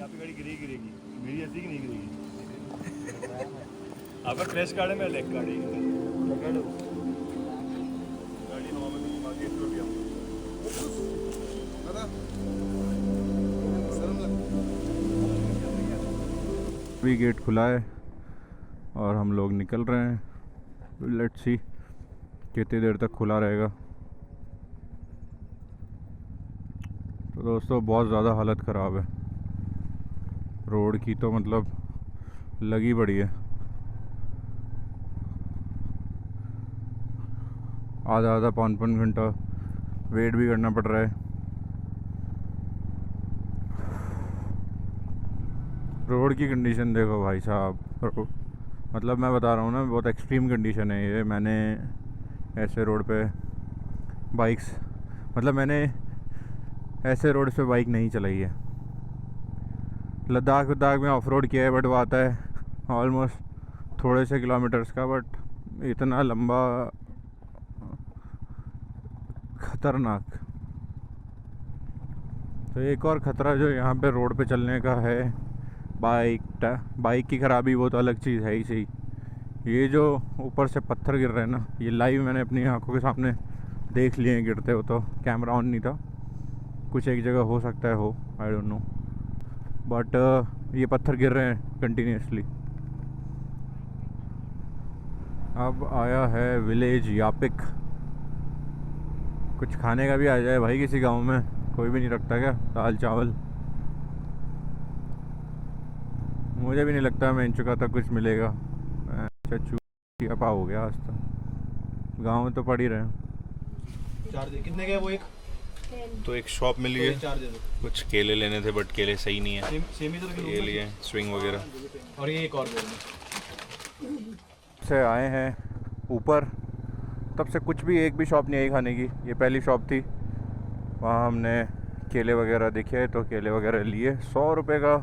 यहाँ पे गाड़ी गिरेगी, मेरी ऐसी कि नहीं गिरेगी। आपका क्रैश कार्ड है, मेरा लेग कार्ड है। गाड़ी हवा में घुमा के छोड़ दिया। अभी गेट खुला है और हम लोग निकल रहे हैं। लेट्स सी कितनी देर तक खुला रहेगा। तो दोस्तों बहुत ज़्यादा हालत ख़राब है रोड की, तो मतलब लगी पड़ी है। आधा आधा पौन घंटा वेट भी करना पड़ रहा है। रोड की कंडीशन देखो भाई साहब, मतलब मैं बता रहा हूँ ना, बहुत एक्सट्रीम कंडीशन है ये। मैंने ऐसे रोड पे बाइक्स, मतलब मैंने ऐसे रोड पे बाइक नहीं चलाई है। लद्दाख में ऑफ रोड किया है, बट वो आता है ऑलमोस्ट थोड़े से किलोमीटर्स का, बट इतना लंबा खतरनाक। तो एक और ख़तरा जो यहाँ पे रोड पे चलने का है, बाइक की ख़राबी वो तो अलग चीज़ है ही सही। ये जो ऊपर से पत्थर गिर रहे हैं ना, ये लाइव मैंने अपनी आंखों के सामने देख लिए हैं गिरते हो, तो कैमरा ऑन नहीं था। कुछ एक जगह हो सकता है हो, आई डोंट नो, बट ये पत्थर गिर रहे हैं कंटिन्यूसली। अब आया है विलेज यापिक। कुछ खाने का भी आ जाए भाई, किसी गांव में कोई भी नहीं रखता क्या दाल चावल? मुझे भी नहीं लगता मैं इन चुका था कुछ मिलेगा। चूपा हो गया आज तो, गाँव में तो पड़ ही रहे हैं। चार्ज कितने का है वो? एक तो एक शॉप मिली है, कुछ केले लेने थे बट केले सही नहीं है, ये लिए स्विंग वगैरह। और ये एक और से आए हैं ऊपर, तब से कुछ भी एक भी शॉप नहीं आई खाने की। ये पहली शॉप थी, वहाँ हमने केले वगैरह देखे तो केले वगैरह लिए। 100 रुपये का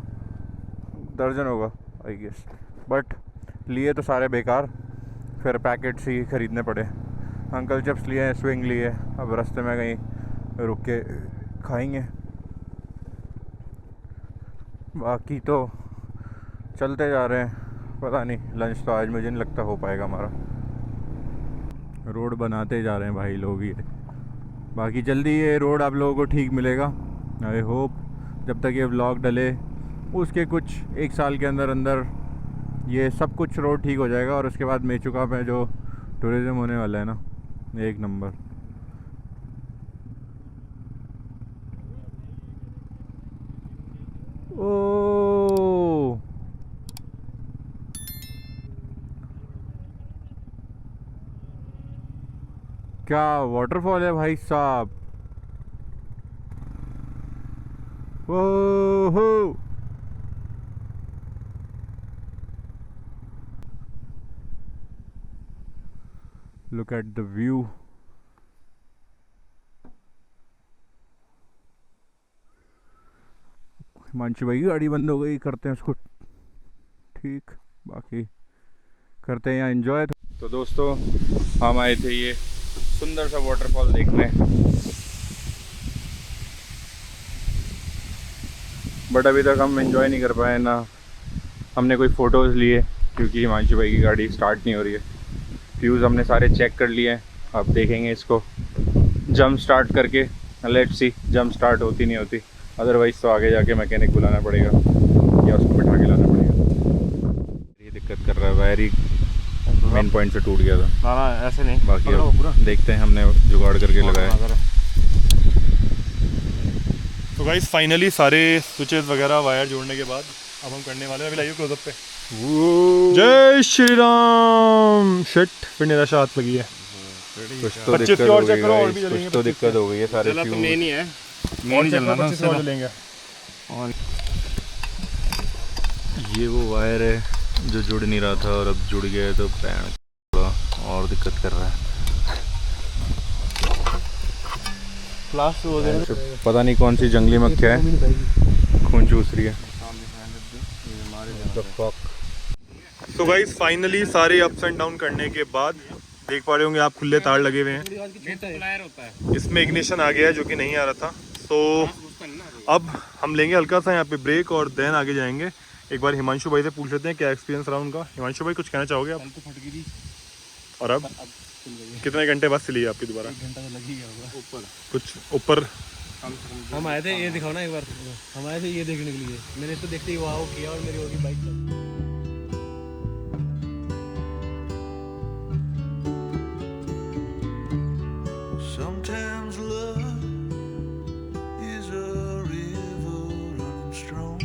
दर्जन होगा आई गेस, बट लिए तो सारे बेकार, फिर पैकेट्स ही ख़रीदने पड़े। अंकल चिप्स लिए, स्विंग लिए, अब रास्ते में कहीं रुक के खाएंगे। बाकी तो चलते जा रहे हैं, पता नहीं लंच तो आज मुझे नहीं लगता हो पाएगा हमारा। रोड बनाते जा रहे हैं भाई लोग ये, बाकी जल्दी ये रोड आप लोगों को ठीक मिलेगा आई होप। जब तक ये व्लॉग डले उसके कुछ 1 साल के अंदर ये सब कुछ रोड ठीक हो जाएगा, और उसके बाद मेचुका में जो टूरिज़्म होने वाला है ना, एक नंबर। ओ क्या वाटरफॉल है भाई साहब, ओहो। Look at the view. Himanshu भाई की गाड़ी बंद हो गई, करते हैं उसको ठीक, बाकी करते हैं यहाँ एंजॉय। तो दोस्तों हम आए थे ये सुंदर सा वाटरफॉल देखने, बट अभी तक हम एंजॉय नहीं कर पाए ना, हमने कोई फ़ोटोज़ लिए क्योंकि हिमांशु भाई की गाड़ी स्टार्ट नहीं हो रही है। फ्यूज़ हमने सारे चेक कर लिए हैं, अब देखेंगे इसको जंप स्टार्ट करके। लेट्स सी जंप स्टार्ट होती नहीं होती, अदरवाइज़ तो आगे जाके मैकेनिक बुलाना पड़ेगा या उसको बिठा के लाना पड़ेगा। ये दिक्कत कर रहा है, वायर ही मेन पॉइंट से टूट गया था। ना ऐसे नहीं, बाकी अब देखते हैं, हमने जुगाड़ करके लगाया। तो गाइस फाइनली सारे स्विचेस वगैरह वायर जोड़ने के बाद अब हम करने वाले हैं, अभी लाइए क्लोजअप पे। जय श्री राम। शिट, फिर निराशा हाथ लगी है। कुछ तो दिक्कत हो गई है, कुछ तो दिक्कत हो गई है। सारे फ्यूज मेन ही है, मेन चलना था उससे चलेंगे। और ये वो वायर है जो जुड़ नहीं रहा था और अब जुड़ गया है, तो पैन थोड़ा और दिक्कत कर रहा है। पता नहीं कौन सी जंगली मक्खिया है, खून चूस रही है। तो गाइस फाइनली सारे अप्स एंड डाउन करने के बाद देख पा रहे होंगे आप, खुले तार लगे हुए हैं। इसमें इग्निशन आ गया है जो कि नहीं आ रहा था। तो अब हम लेंगे हल्का सा यहाँ पे ब्रेक और देन आगे जाएंगे। एक बार हिमांशु भाई से पूछ लेते हैं क्या एक्सपीरियंस रहा उनका। हिमांशु भाई कुछ कहना चाहोगे आप? तो फट गई थी, और अब खुल गई है। कितने घंटे बाद सिली है आपकी दोबारा? 1 घंटा तो लग ही गया होगा। ऊपर कुछ ऊपर हम आए थे, ये दिखाओ ना एक बार, हम आए थे ये देखने के लिए। मैंने इसको देखते ही वाह किया और मेरी होगी बाइक चल। Sometimes love is a river running strong,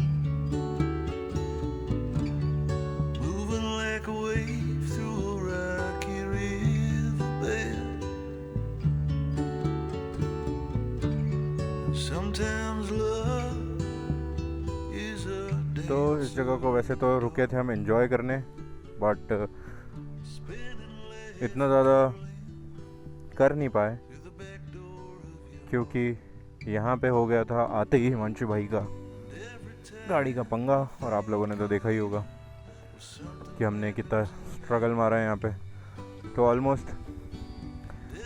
moving like a wave through a rocky riverbed. Sometimes love is a तो इस जगह को वैसे तो रुके थे हम एंजॉय करने, बट इतना ज़्यादा कर नहीं पाए क्योंकि यहाँ पे हो गया था आते ही हिमांशु भाई का गाड़ी का पंगा। और आप लोगों ने तो देखा ही होगा कि हमने कितना स्ट्रगल मारा है यहाँ पे। तो ऑलमोस्ट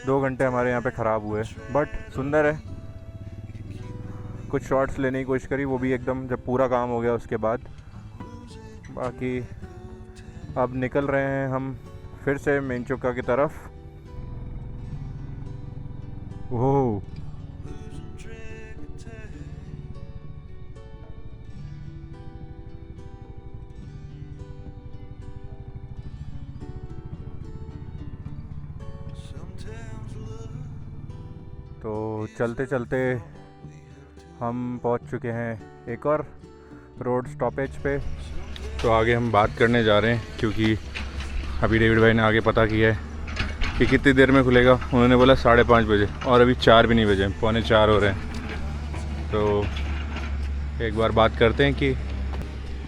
2 घंटे हमारे यहाँ पे ख़राब हुए, बट सुंदर है। कुछ शॉट्स लेने की कोशिश करी, वो भी एकदम जब पूरा काम हो गया उसके बाद। बाकी अब निकल रहे हैं हम फिर से मेन चौका की तरफ। ओह तो चलते चलते हम पहुंच चुके हैं एक और रोड स्टॉपेज पे। तो आगे हम बात करने जा रहे हैं क्योंकि अभी डेविड भाई ने आगे पता किया है कि कितनी देर में खुलेगा। उन्होंने बोला 5:30 बजे और अभी 4 भी नहीं बजे, 3:45 हो रहे हैं। तो एक बार बात करते हैं कि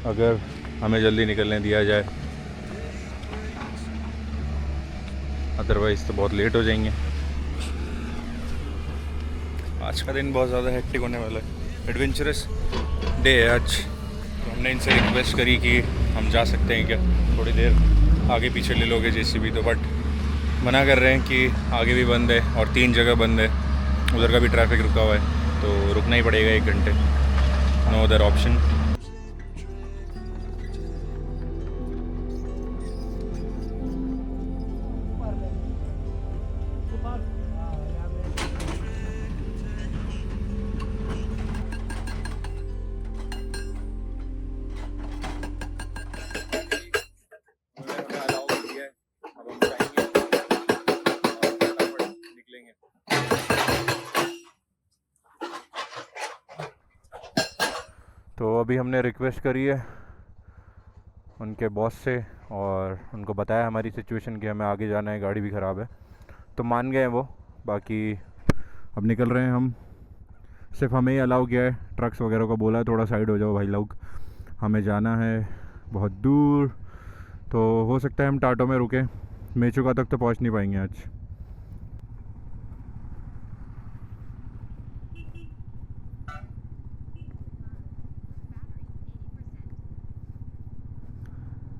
अगर हमें जल्दी निकलने दिया जाए, अदरवाइज़ तो बहुत लेट हो जाएंगे। आज का दिन बहुत ज़्यादा हेक्टिक होने वाला है, एडवेंचरस डे है आज। तो हमने इनसे रिक्वेस्ट करी कि हम जा सकते हैं क्या, थोड़ी देर आगे पीछे ले लोगे जेसीबी, तो बट मना कर रहे हैं कि आगे भी बंद है और 3 जगह बंद है, उधर का भी ट्रैफिक रुका हुआ है, तो रुकना ही पड़ेगा 1 घंटे, नो अदर ऑप्शन। तो अभी हमने रिक्वेस्ट करी है उनके बॉस से और उनको बताया हमारी सिचुएशन कि हमें आगे जाना है, गाड़ी भी ख़राब है, तो मान गए हैं वो। बाकी अब निकल रहे हैं हम। सिर्फ हमें ही अलाउ किया है, ट्रक्स वगैरह को बोला है थोड़ा साइड हो जाओ भाई लोग, हमें जाना है बहुत दूर। तो हो सकता है हम टाटो में रुकें, मेचुका तक तो पहुंच नहीं पाएंगे आज।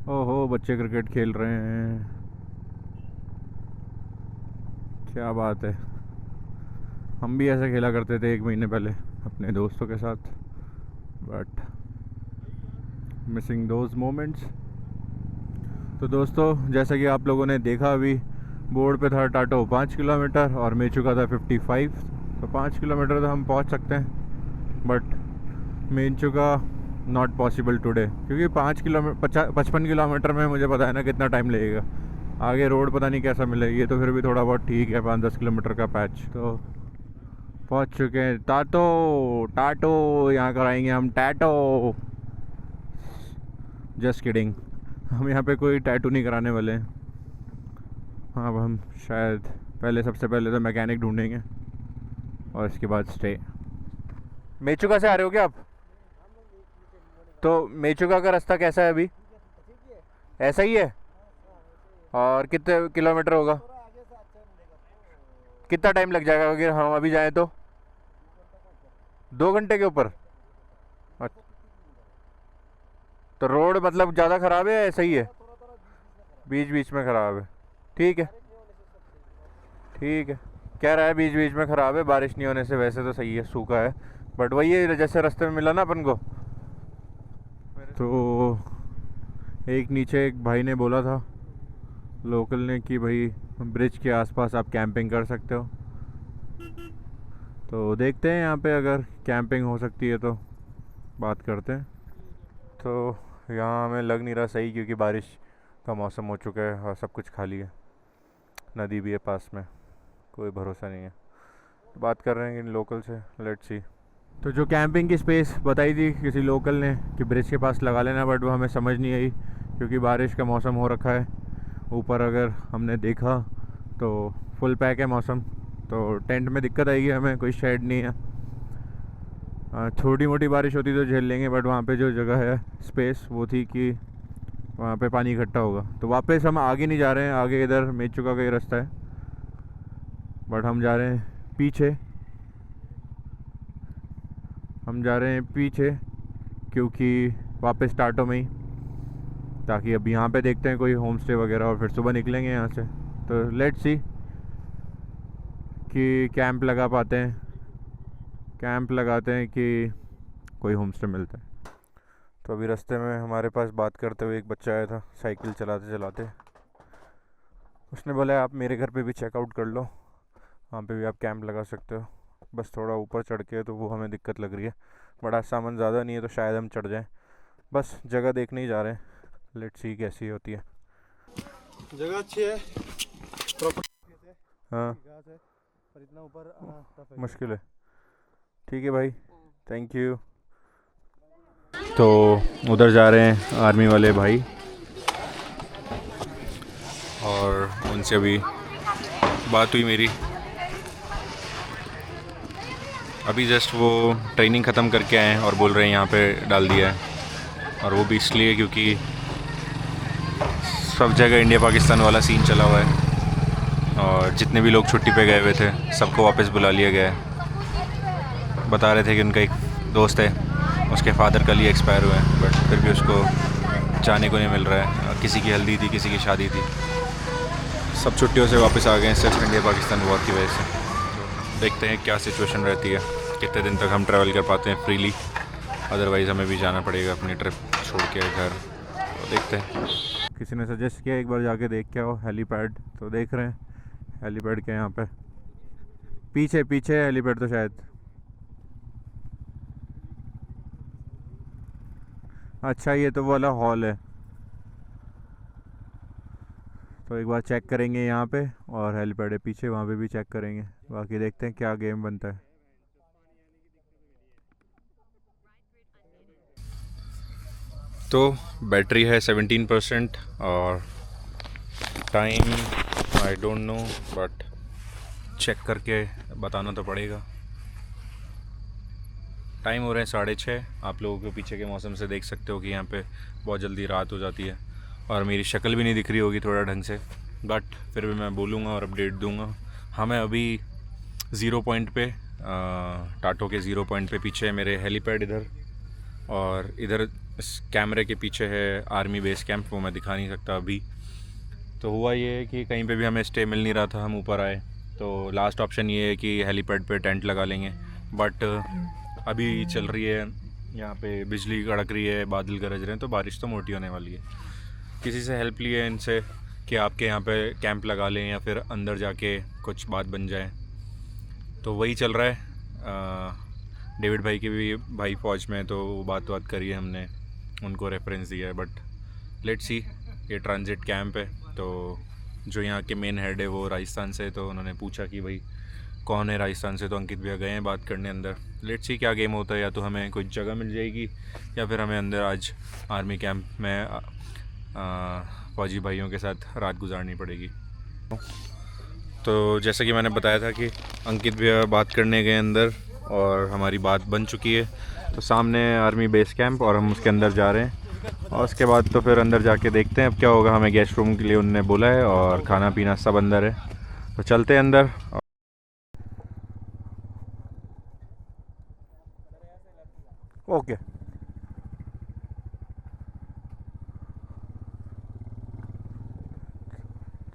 ओहो, बच्चे क्रिकेट खेल रहे हैं, क्या बात है। हम भी ऐसे खेला करते थे 1 महीने पहले अपने दोस्तों के साथ, बट मिसिंग दोज मोमेंट्स। तो दोस्तों, जैसा कि आप लोगों ने देखा, अभी बोर्ड पे था टाटो 5 किलोमीटर और मेचुका था 55, तो 5 किलोमीटर तो हम पहुंच सकते हैं, but Mechuka not possible today, क्योंकि 55 किलोमीटर में मुझे पता है ना कितना टाइम लगेगा। आगे रोड पता नहीं कैसा मिले, ये तो फिर भी थोड़ा बहुत ठीक है, 5-10 किलोमीटर का पैच। तो पहुंच चुके हैं टाटो, यहाँ कराएंगे हम टैटो। जस्ट किडिंग, हम यहाँ पे कोई टैटू नहीं कराने वाले हैं। हाँ, अब हम शायद सबसे पहले तो मैकेनिक ढूंढेंगे और इसके बाद स्टे। मेचुका से आ रहे हो क्या आप? तो मेचुका का रास्ता कैसा है अभी? ऐसा ही है? और कितने किलोमीटर होगा? कितना टाइम लग जाएगा अगर हम अभी जाएं तो? 2 घंटे के ऊपर? तो रोड मतलब ज़्यादा ख़राब है या ऐसा ही है? बीच बीच में ख़राब है, ठीक है ठीक है। कह रहा है बीच बीच में ख़राब है, बारिश नहीं होने से वैसे तो सही है, सूखा है, बट वही है जैसे रास्ते में मिला ना अपन को। तो एक नीचे एक भाई ने बोला था लोकल ने कि भाई ब्रिज के आसपास आप कैंपिंग कर सकते हो। तो देखते हैं यहाँ पे अगर कैंपिंग हो सकती है तो बात करते हैं। तो यहाँ हमें लग नहीं रहा सही क्योंकि बारिश का मौसम हो चुका है और सब कुछ खाली है, नदी भी है पास में, कोई भरोसा नहीं है। तो बात कर रहे हैं इन लोकल से, लेट्स सी। तो जो कैंपिंग की स्पेस बताई थी किसी लोकल ने कि ब्रिज के पास लगा लेना, बट वो हमें समझ नहीं आई क्योंकि बारिश का मौसम हो रखा है। ऊपर अगर हमने देखा तो फुल पैक है मौसम, तो टेंट में दिक्कत आएगी हमें, कोई शेड नहीं है। छोटी मोटी बारिश होती तो झेल लेंगे, बट वहाँ पे जो जगह है स्पेस वो थी कि वहाँ पे पानी इकट्ठा होगा। तो वापस हम आगे नहीं जा रहे हैं, आगे इधर मेचुका का ही रास्ता है, बट हम जा रहे हैं पीछे। हम जा रहे हैं पीछे क्योंकि वापस स्टार्टो में ही, ताकि अब यहाँ पे देखते हैं कोई होम स्टे वगैरह और फिर सुबह निकलेंगे यहाँ से। तो लेट्स सी कि कैंप लगा पाते हैं, कैंप लगाते हैं कि कोई होम स्टे मिलता है। तो अभी रास्ते में हमारे पास बात करते हुए एक बच्चा आया था साइकिल चलाते चलाते। उसने बोला आप मेरे घर पे भी चेकआउट कर लो, वहाँ पे भी आप कैंप लगा सकते हो, बस थोड़ा ऊपर चढ़ के तो वो हमें दिक्कत लग रही है। बड़ा सामान ज़्यादा नहीं है तो शायद हम चढ़ जाएं, बस जगह देखने ही जा रहे हैं। लेट्स सी कैसी होती है। जगह अच्छी है, हाँ पर इतना ऊपर आना टफ है। मुश्किल है। ठीक है भाई, थैंक यू। तो उधर जा रहे हैं आर्मी वाले भाई और उनसे अभी बात हुई मेरी। अभी जस्ट वो ट्रेनिंग ख़त्म करके आए हैं और बोल रहे हैं यहाँ पे डाल दिया है, और वो भी इसलिए क्योंकि सब जगह इंडिया पाकिस्तान वाला सीन चला हुआ है और जितने भी लोग छुट्टी पे गए हुए थे सबको वापस बुला लिया गया है। बता रहे थे कि उनका एक दोस्त है, उसके फादर कल ही एक्सपायर हुए हैं, बट फिर भी उसको जाने को नहीं मिल रहा है। किसी की हल्दी थी, किसी की शादी थी, सब छुट्टियों से वापस आ गए हैं सिर्फ इंडिया पाकिस्तान वॉर की वजह से। तो देखते हैं क्या सिचुएशन रहती है, कितने दिन तक हम ट्रैवल कर पाते हैं फ्रीली, अदरवाइज़ हमें भी जाना पड़ेगा अपनी ट्रिप छोड़ के घर। तो देखते हैं। किसी ने सजेस्ट किया एक बार जाके देख के आओ हेलीपैड, तो देख रहे हैं हेलीपैड के यहाँ पे पीछे पीछे है हेलीपैड तो शायद। अच्छा ये तो वाला हॉल है, तो एक बार चेक करेंगे यहाँ पे, और हेलीपैड है पीछे वहाँ पे भी चेक करेंगे। बाकी देखते हैं क्या गेम बनता है। तो बैटरी है 17% और time I don't know, but check करके बताना तो पड़ेगा। टाइम हो रहे हैं 6:30। आप लोगों के पीछे के मौसम से देख सकते हो कि यहाँ पे बहुत जल्दी रात हो जाती है और मेरी शक्ल भी नहीं दिख रही होगी थोड़ा ढंग से, बट फिर भी मैं बोलूँगा और अपडेट दूँगा। हमें अभी 0 पॉइंट पे टाटो के 0 पॉइंट पे पीछे है मेरे हेलीपैड इधर, और इधर इस कैमरे के पीछे है आर्मी बेस कैंप, वो मैं दिखा नहीं सकता अभी। तो हुआ ये है कि कहीं पे भी हमें स्टे मिल नहीं रहा था, हम ऊपर आए तो लास्ट ऑप्शन ये है कि हेलीपैड पे टेंट लगा लेंगे, बट अभी चल रही है यहाँ पे बिजली कड़क रही है, बादल गरज रहे हैं, तो बारिश तो मोटी होने वाली है। किसी से हेल्प ली है इनसे कि आपके यहाँ पे कैंप लगा लें या फिर अंदर जाके कुछ बात बन जाए, तो वही चल रहा है। डेविड भाई के भी भाई फ़ौज में, तो बात करी है हमने, उनको रेफरेंस दिया है, बट लेट्स सी। ये ट्रांजिट कैंप है, तो जो यहाँ के मेन हेड है वो राजस्थान से, तो उन्होंने पूछा कि भाई कौन है राजस्थान से, तो अंकित भैया गए हैं बात करने अंदर। लेट्स सी क्या गेम होता है, या तो हमें कोई जगह मिल जाएगी या फिर हमें अंदर आज आर्मी कैंप में फ़ौजी भाइयों के साथ रात गुजारनी पड़ेगी। तो जैसा कि मैंने बताया था कि अंकित भैया बात करने गए अंदर और हमारी बात बन चुकी है, तो सामने आर्मी बेस कैंप और हम उसके अंदर जा रहे हैं, और उसके बाद तो फिर अंदर जाके देखते हैं अब क्या होगा। हमें गेस्ट रूम के लिए उन्होंने बोला है और खाना पीना सब अंदर है, तो चलते हैं अंदर। ओके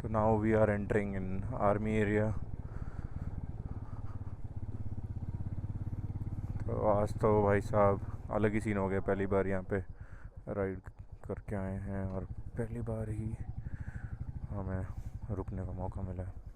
तो now we are entering in army area. तो आज तो भाई साहब अलग ही सीन हो गया। पहली बार यहाँ पे राइड करके आए हैं और पहली बार ही हमें रुकने का मौका मिला है।